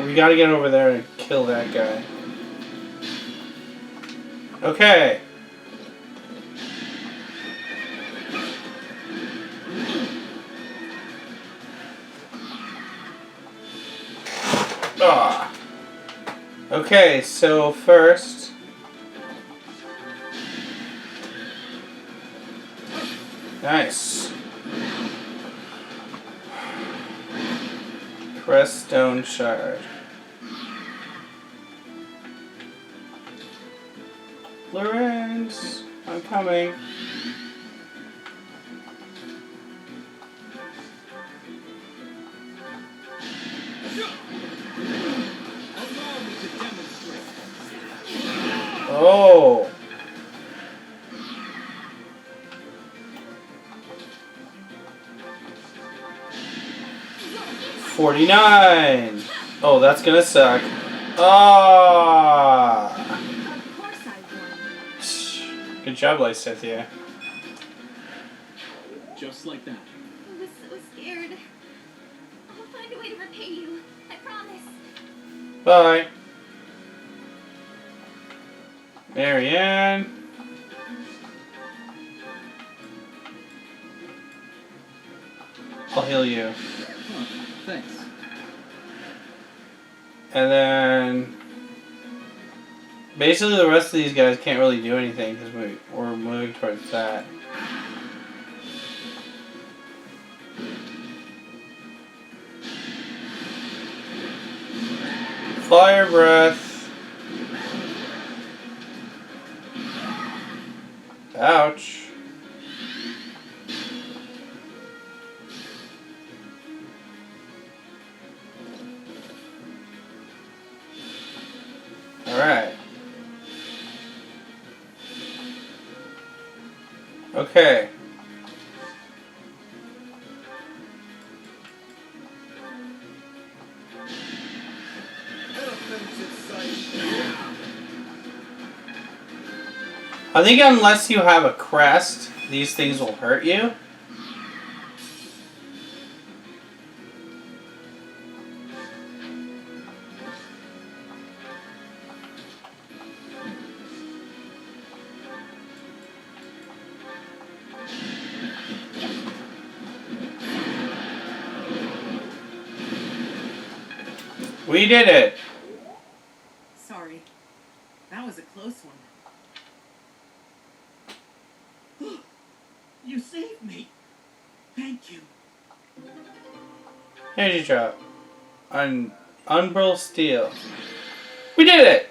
we gotta get over there and kill that guy. Okay. Ah. Okay, so first... Nice. Press stone shard. Lorenz, I'm coming. Oh. 49. Oh, that's gonna suck. Ah. Good job, Lysithia. Just like that. I was so scared. I'll find a way to repay you. I promise. Bye. Marianne. I'll heal you. Oh, thanks. And then... Basically the rest of these guys can't really do anything because we're moving towards that. Fire breath. Ouch. Alright. Okay. I think unless you have a crest, these things will hurt you. We did it! Sorry. That was a close one. You saved me. Thank you. Energy drop. Unbroil steel. We did it!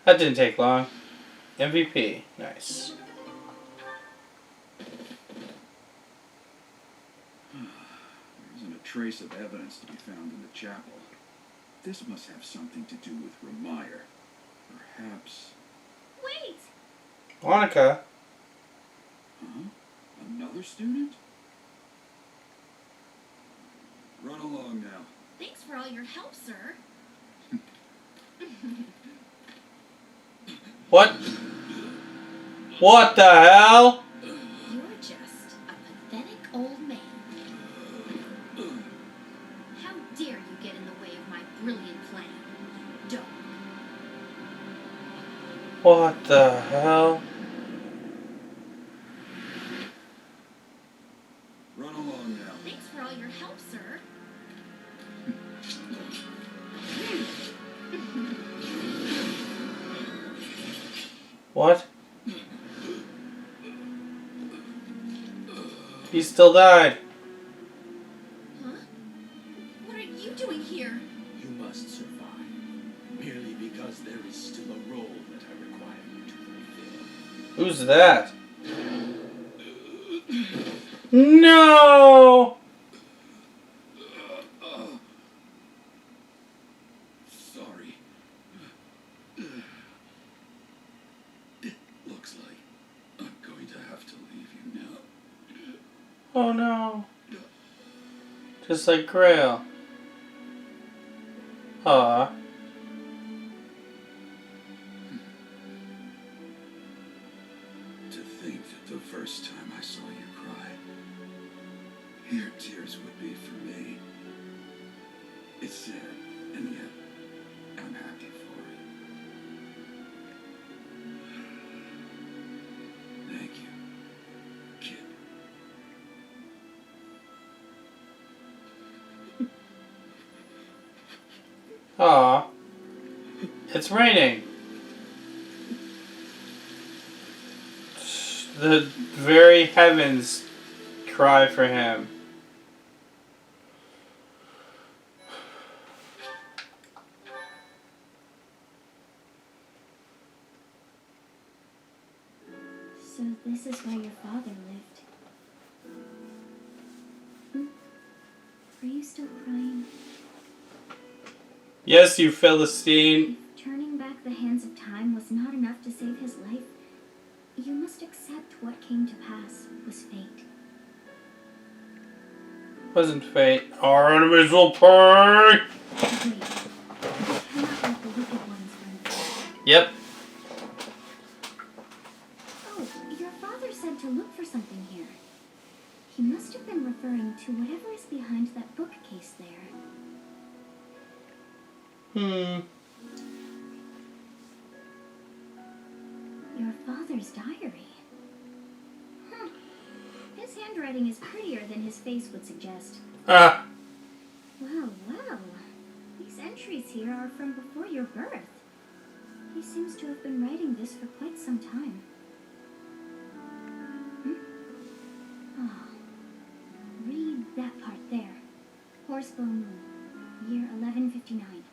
That didn't take long. MVP. Nice. There isn't a trace of evidence to be found in the chapel. This must have something to do with Ramire. Perhaps... Wait! Monica. Huh? Another student? Run along now. Thanks for all your help, sir. What? What the hell? You're just a pathetic old man. How dare you get in the way of my brilliant plan, dog. What the hell? Run along now. Thanks for all your help, sir. What? He still died. Huh? What are you doing here? You must survive. Merely because there is still a role that I require you to fulfill. Who's that? No! Sorry. It looks like I'm going to have to leave you now. Oh no. Just like Grail. Aw. To think that the first time I saw you cry, your tears would be for me. It's sad, and yet I'm happy for it. Thank you, kid. Aw. It's raining. The very heavens cry for him. So this is where your father lived. Are you still crying? Yes, you Philistine. If turning back the hands of time was not enough to save his life, you must accept what came to pass was fate. Wasn't fate. Our enemies will pay! Agreed. You cannot let the wicked ones run free. Yep. Oh, your father said to look for something here. He must have been referring to whatever is behind that bookcase there. Your father's diary. Huh. His handwriting is prettier than his face would suggest. Ah. Well, well. These entries here are from before your birth. He seems to have been writing this for quite some time. Oh. Read that part there. Horsebow Moon, year 1159.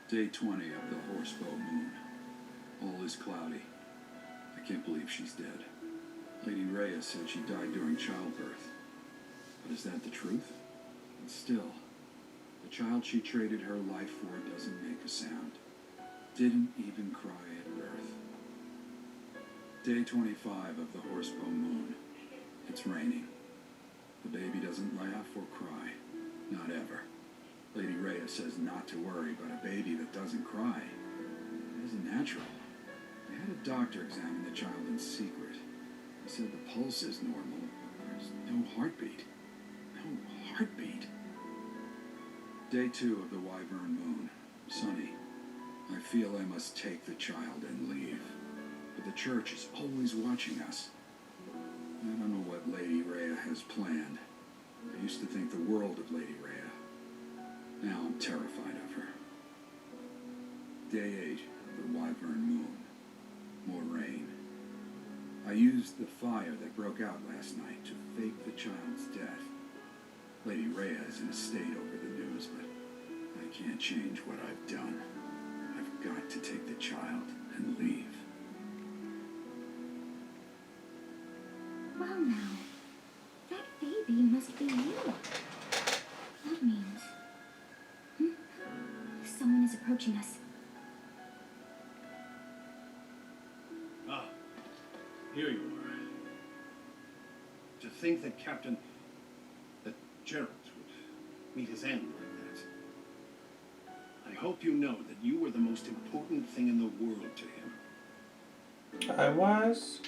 Day 20 of the Horsebow Moon. All is cloudy. I can't believe she's dead. Lady Rhea said she died during childbirth. But is that the truth? And still, the child she traded her life for doesn't make a sound. Didn't even cry at birth. Day 25 of the Horsebow Moon. It's raining. The baby doesn't laugh or cry. Not ever. Lady Rhea says not to worry, but a baby that doesn't cry isn't natural. They had a doctor examine the child in secret. He said the pulse is normal. There's no heartbeat. No heartbeat. Day 2 of the Wyvern Moon. Sunny. I feel I must take the child and leave. But the church is always watching us. I don't know what Lady Rhea has planned. I used to think the world of Lady Rhea. Now I'm terrified of her. Day 8 of the Wyvern Moon. More rain. I used the fire that broke out last night to fake the child's death. Lady Rhea is in a state over the news, but I can't change what I've done. I've got to take the child and leave. Well now, that baby must be you. That means... Someone is approaching us. Ah, here you are. To think that Gerald would meet his end like that. I hope you know that you were the most important thing in the world to him. I was.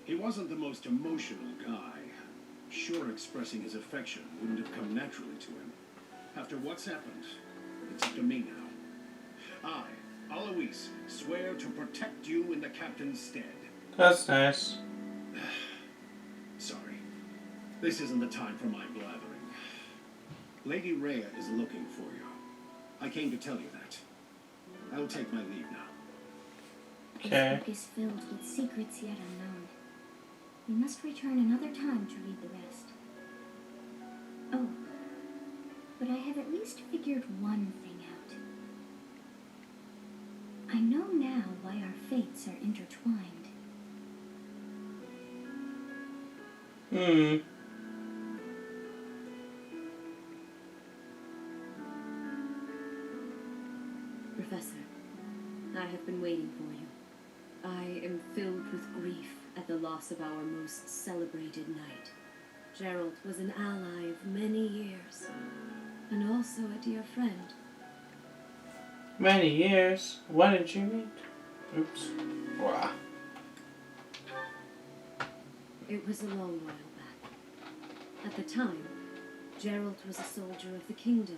He wasn't the most emotional guy. Sure, expressing his affection wouldn't have come naturally to him. After what's happened, it's up to me now. I, Alois, swear to protect you in the captain's stead. That's nice. Sorry. This isn't the time for my blathering. Lady Rhea is looking for you. I came to tell you that. I'll take my leave now. Okay. This book is filled with secrets yet unknown. We must return another time to read the rest. Oh, but I have at least figured one thing out. I know now why our fates are intertwined. Professor, I have been waiting for you. I am filled with grief at the loss of our most celebrated knight. Gerald was an ally of many years, and also a dear friend. Many years. When did you meet? Oops. Wow. It was a long while back. At the time, Geralt was a soldier of the kingdom.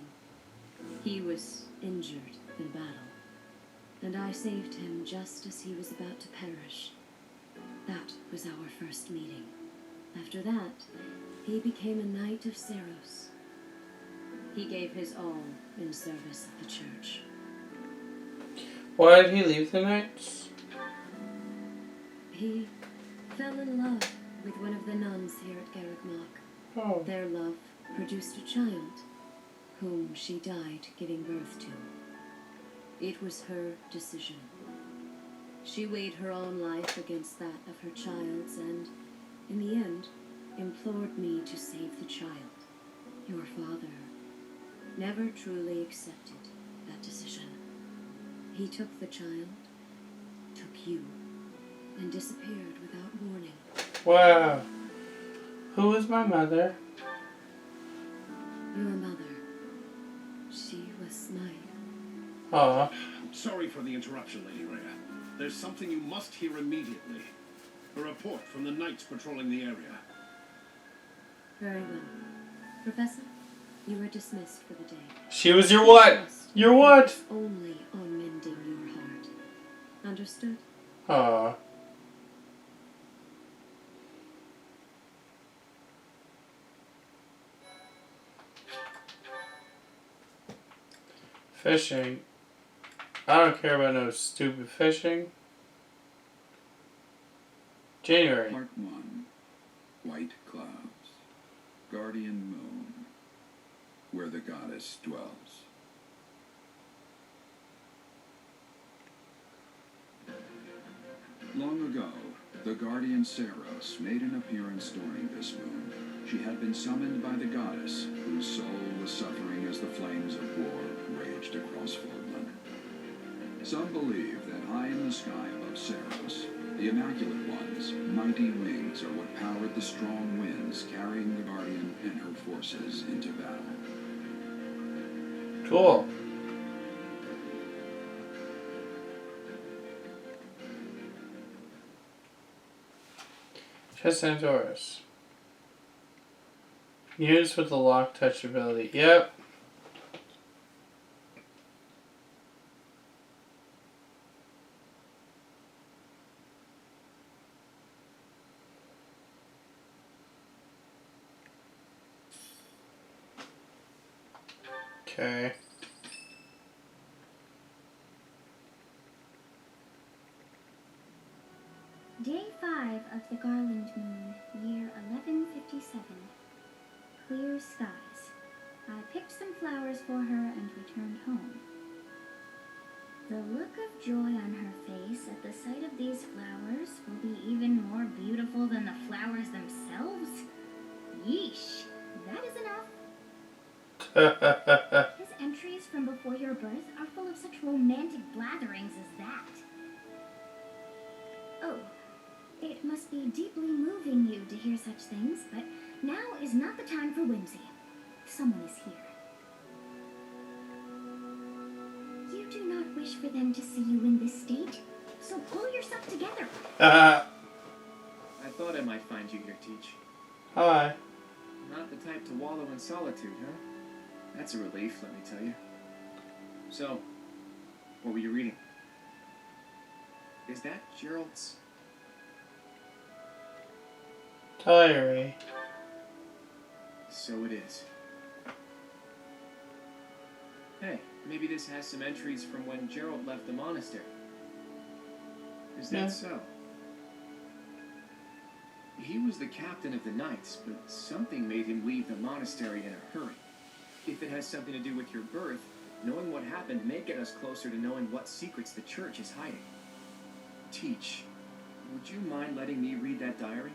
He was injured in battle, and I saved him just as he was about to perish. That was our first meeting. After that, he became a knight of Seiros. He gave his all in service of the church. Why did he leave the Knights? He fell in love with one of the nuns here at Garreg Oh. Their love produced a child, whom she died giving birth to. It was her decision. She weighed her own life against that of her child's and, in the end, implored me to save the child. Your father never truly accepted that decision. He took the child, took you, and disappeared without warning. Wow. Who was my mother? Your mother. She was mine. Aw. Sorry for the interruption, Lady Rhea. There's something you must hear immediately. A report from the knights patrolling the area. Very well. Professor, you are dismissed for the day. She was your what? Your what? Focus only on mending your heart. Understood? Aw. Fishing. I don't care about no stupid fishing. January. Part 1. White Clouds. Guardian Moon. Where the goddess dwells. Long ago, the guardian Seiros made an appearance during this moon. She had been summoned by the goddess, whose soul was suffering as the flames of war raged across Fordland. Some believe that high in the sky above Seiros, the Immaculate One's mighty wings are what powered the strong winds carrying the Guardian and her forces into battle. Cool. Chess and Taurus. Use with the lock touch ability. Yep. Okay. Day 5 of the Garland Moon, year 1157. Clear skies. I picked some flowers for her and returned home. The look of joy on her face at the sight of these flowers will be even more beautiful than the flowers themselves. Yeesh, that is enough. His entries from before your birth are full of such romantic blatherings as that. Oh, it must be deeply moving you to hear such things, but now is not the time for whimsy. Someone is here. You do not wish for them to see you in this state, so pull yourself together. Uh, I thought I might find you here, Teach. Hi. Not the type to wallow in solitude, huh? That's a relief, let me tell you. So, what were you reading? Is that Gerald's? Diary. So it is. Hey, maybe this has some entries from when Gerald left the monastery. Is that Yeah. so? He was the captain of the knights, but something made him leave the monastery in a hurry. If it has something to do with your birth, knowing what happened may get us closer to knowing what secrets the church is hiding. Teach, would you mind letting me read that diary?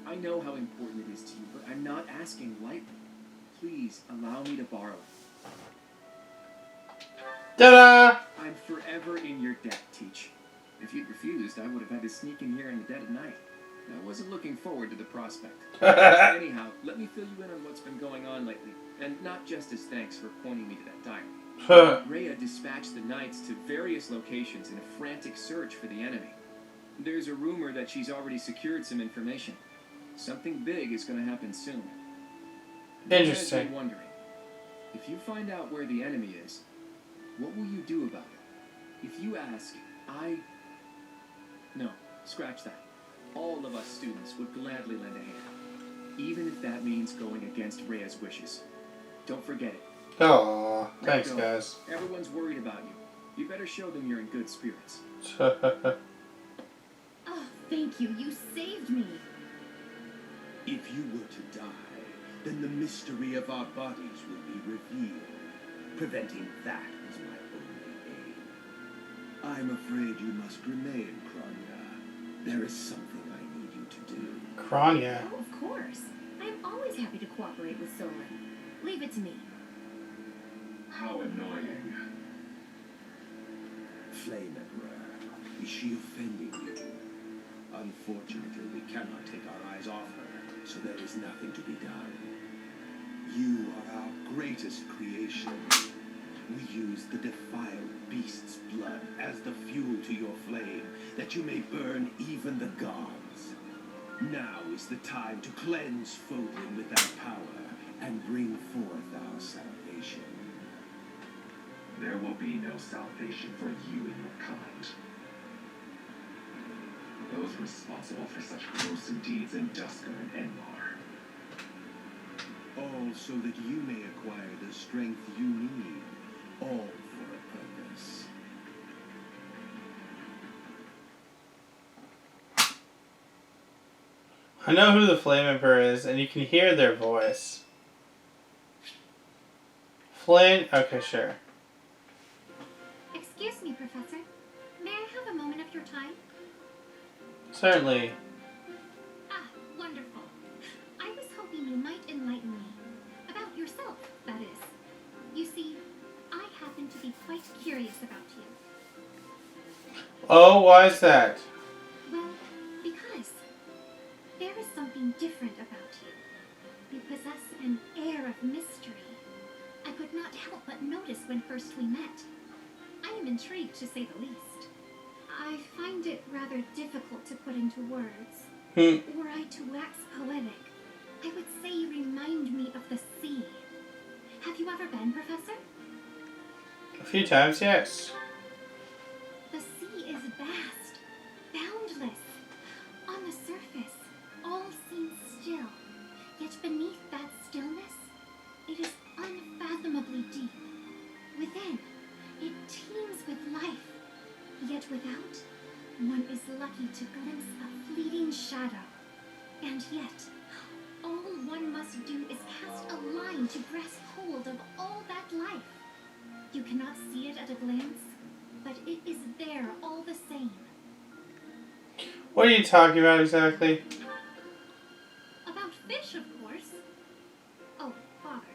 I know how important it is to you, but I'm not asking lightly. Please allow me to borrow it. Ta-da! I'm forever in your debt, Teach. If you'd refused, I would have had to sneak in here in the dead of night. I wasn't looking forward to the prospect. Anyhow, let me fill you in on what's been going on lately, and not just as thanks for pointing me to that diary. Rhea dispatched the knights to various locations in a frantic search for the enemy. There's a rumor that she's already secured some information. Something big is going to happen soon. Interesting. You guys are wondering, if you find out where the enemy is, what will you do about it? If you ask, No, scratch that. All of us students would gladly lend a hand, even if that means going against Rhea's wishes. Don't forget it. Oh, thanks, Go. guys. Everyone's worried about you. You better show them you're in good spirits. Oh, thank you. You saved me. If you were to die, then the mystery of our bodies will be revealed. Preventing that was my only aim. I'm afraid you must remain, Kronya. There is something I need you to do. Kronya. Oh, of course. I'm always happy to cooperate with Solon. Leave it to me. How annoying. Flame Emperor, is she offending you? Unfortunately, we cannot take our eyes off her, so there is nothing to be done. You are our greatest creation. We use the defiled beast's blood as the fuel to your flame, that you may burn even the gods. Now is the time to cleanse Fodlan with that power and bring forth our salvation. There will be no salvation for you and your kind. Those responsible for such gruesome deeds in Dusker and Enmar. All so that you may acquire the strength you need, all for a purpose. I know who the Flame Emperor is, and you can hear their voice. Flame... Okay, sure. Excuse me, Professor. May I have a moment of your time? Certainly. Ah, wonderful. I was hoping you might enlighten me. About yourself, that is. You see, I happen to be quite curious about you. Oh, why is that? Well, because there is something different about you. You possess an air of mystery. I could not help but notice when first we met. I am intrigued, to say the least. I find it rather difficult to put into words. Were I to wax poetic, I would say you remind me of the sea. Have you ever been, Professor? A few times, yes. The sea is vast, boundless. On the surface, all seems still. Yet beneath that stillness, it is unfathomably deep. Within, it teems with life. Yet without, one is lucky to glimpse a fleeting shadow. And yet, all one must do is cast a line to grasp hold of all that life. You cannot see it at a glance, but it is there all the same. What are you talking about exactly? About fish, of course. Oh, Father,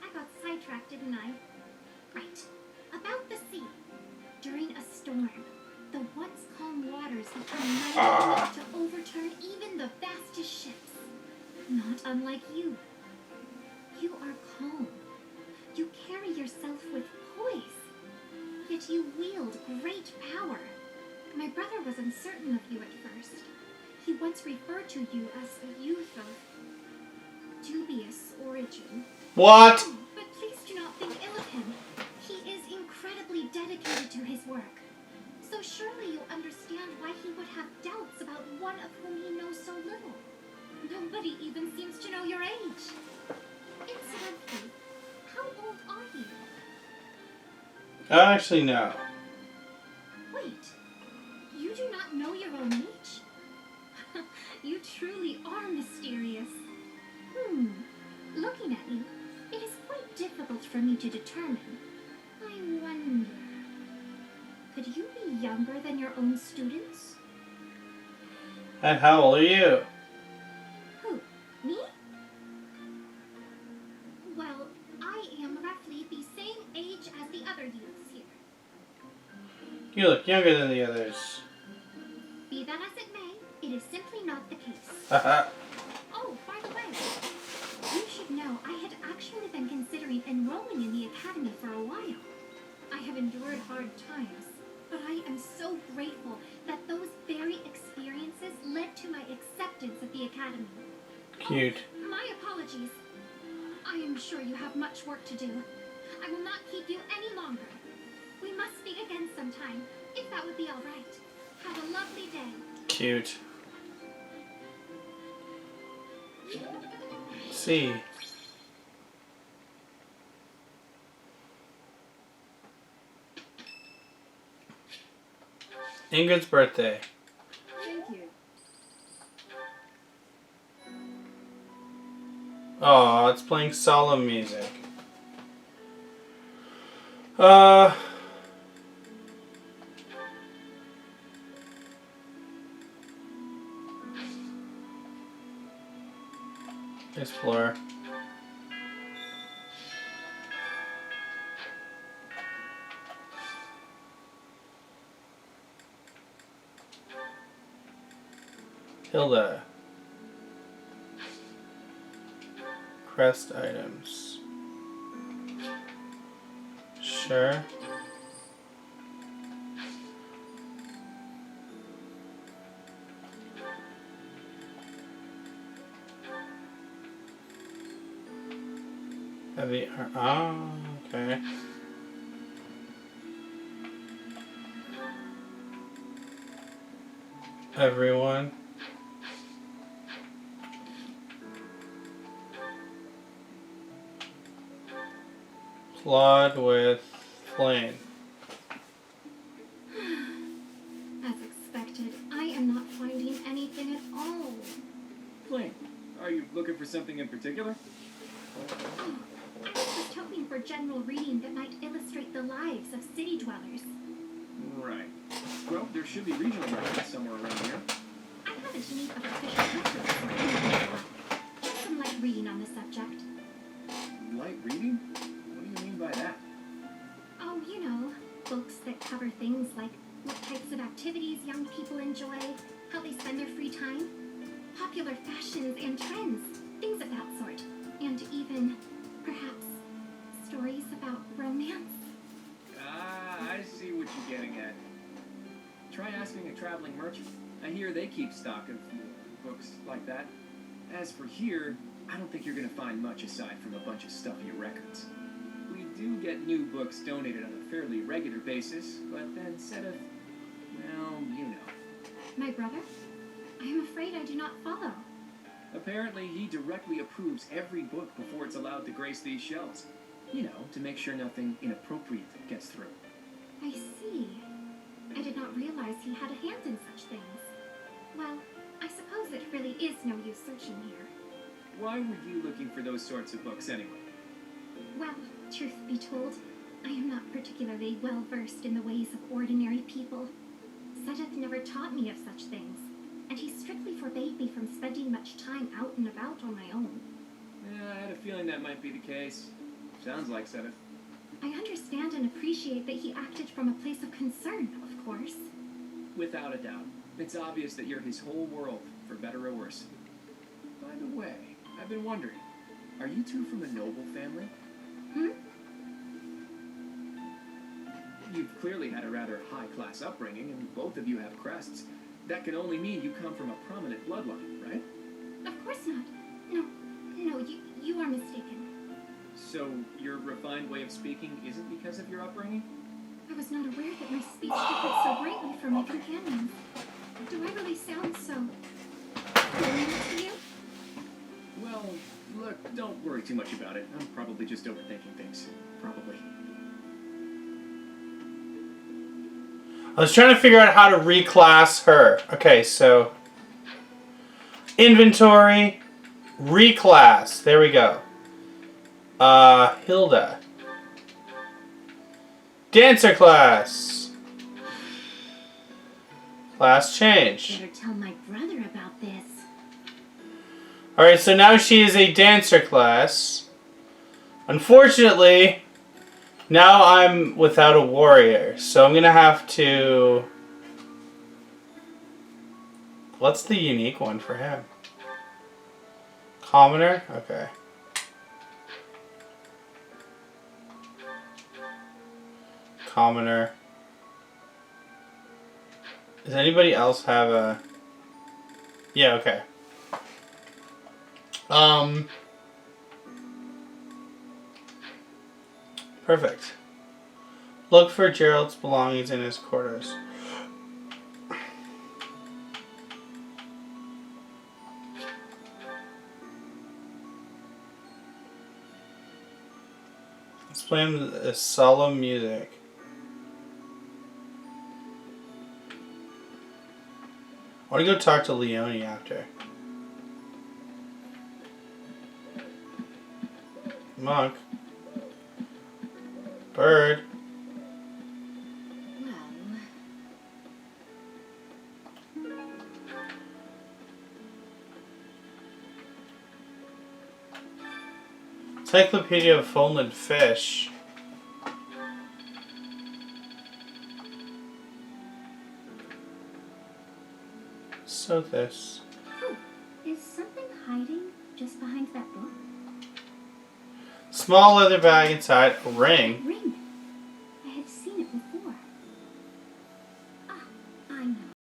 I got sidetracked, didn't I? Right. About the sea. During a storm, the once calm waters become mighty enough to overturn even the vastest ships. Not unlike you. You are calm. You carry yourself with poise. Yet you wield great power. My brother was uncertain of you at first. He once referred to you as a youth of dubious origin. What? Oh, but please do not think ill of him. He is incredibly dedicated to his work. So surely you'll understand why he would have doubts about one of whom he knows so little. Nobody even seems to know your age. Incidentally, how old are you? I don't actually know. Wait, you do not know your own age? You truly are mysterious. Looking at you, it is quite difficult for me to determine. I wonder, could you be younger than your own students? And how old are you? Who, me? Well, I am roughly the same age as the other youths here. You look younger than the others. Be that as it may, it is simply not the case. Haha. Oh, by the way, you should know I had actually been considering enrolling in the academy for a while. I have endured hard times, but I am so grateful that those very experiences led to my acceptance at the academy. Cute. My apologies. I am sure you have much work to do. I will not keep you any longer. We must speak again sometime, if that would be all right. Have a lovely day. Cute. See. Ingrid's birthday. Thank you. Oh, it's playing solemn music. Explore. Hilda. Crest items. Sure. Heavy. Oh, okay. Everyone. Claude with flame. As expected, I am not finding anything at all. Flame, are you looking for something in particular? Oh, I was just hoping for general reading that might illustrate the lives of city dwellers. Right. Well, there should be regional records somewhere around here. I haven't need of official records or anything like that. Just some light reading on the subject. Light reading? What do you mean by that? Oh, you know, books that cover things like what types of activities young people enjoy, how they spend their free time, popular fashions and trends, things of that sort. And even, perhaps, stories about romance. Ah, I see what you're getting at. Try asking a traveling merchant. I hear they keep stock of books like that. As for here, I don't think you're going to find much aside from a bunch of stuffy records. We do get new books donated on a fairly regular basis, but then instead of, well, you know. My brother? I am afraid I do not follow. Apparently, he directly approves every book before it's allowed to grace these shelves. You know, to make sure nothing inappropriate gets through. I see. I did not realize he had a hand in such things. Well, I suppose it really is no use searching here. Why were you looking for those sorts of books anyway? Well, truth be told, I am not particularly well versed in the ways of ordinary people. Sedith never taught me of such things, and he strictly forbade me from spending much time out and about on my own. Yeah, I had a feeling that might be the case. Sounds like Sedith. I understand and appreciate that he acted from a place of concern, of course. Without a doubt. It's obvious that you're his whole world, for better or worse. By the way, I've been wondering, are you two from a noble family? You've clearly had a rather high-class upbringing, and both of you have crests. That can only mean you come from a prominent bloodline, right? Of course not. No, you are mistaken. So, your refined way of speaking isn't because of your upbringing? I was not aware that my speech differed so greatly from my companions. Do I really sound so foreign to you? Well, look, don't worry too much about it. I'm probably just overthinking things. Probably. I was trying to figure out how to reclass her. Okay, so inventory, reclass. There we go. Hilda. Dancer class. Class change. Better tell my brother about this. Alright, so now she is a dancer class. Unfortunately, now I'm without a warrior, so I'm gonna have to... What's the unique one for him? Commoner? Okay. Commoner. Does anybody else have a... Yeah, okay. Perfect. Look for Gerald's belongings in his quarters. Let's play him a solemn music. I want to go talk to Leonie after. Monk. Bird. Well, Encyclopedia of Foreland Fish. So this. Oh, is something hiding just behind that book? Small leather bag inside a ring. Ring. I have seen it before. Ah, I know.